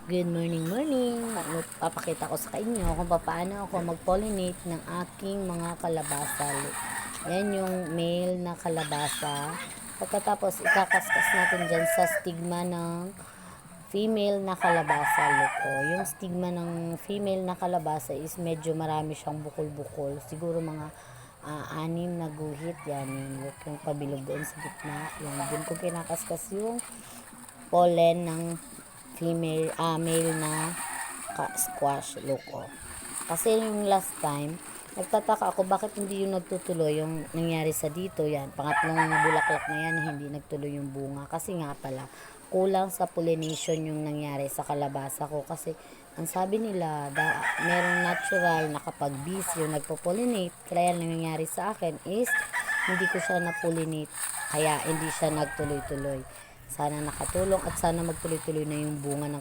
Good morning, morning! Papakita ko sa inyo kung paano ako mag-pollinate ng aking mga kalabasa. Yan yung male na kalabasa. Pagkatapos, ikakaskas natin dyan sa stigma ng female na kalabasa. Look, yung stigma ng female na kalabasa is medyo marami siyang bukol-bukol. Siguro mga anim na guhit. Yan yung pabilog doon sa gitna. Yan, dun ko kinakaskas yung pollen ng male na squash loko. Kasi yung last time, nagtataka ako bakit hindi yung nagtutuloy yung nangyari sa dito. Yan, pangatlong bulaklak na yan, hindi nagtuloy yung bunga. Kasi nga pala, kulang sa pollination yung nangyari sa kalabasa ko. Kasi ang sabi nila, merong natural na kapag bees yung nagpo-pollinate, kaya yung nangyari sa akin is hindi ko siya na-pollinate, kaya hindi siya nagtuloy-tuloy. Sana nakatulong at sana magtuloy-tuloy na yung bunga ng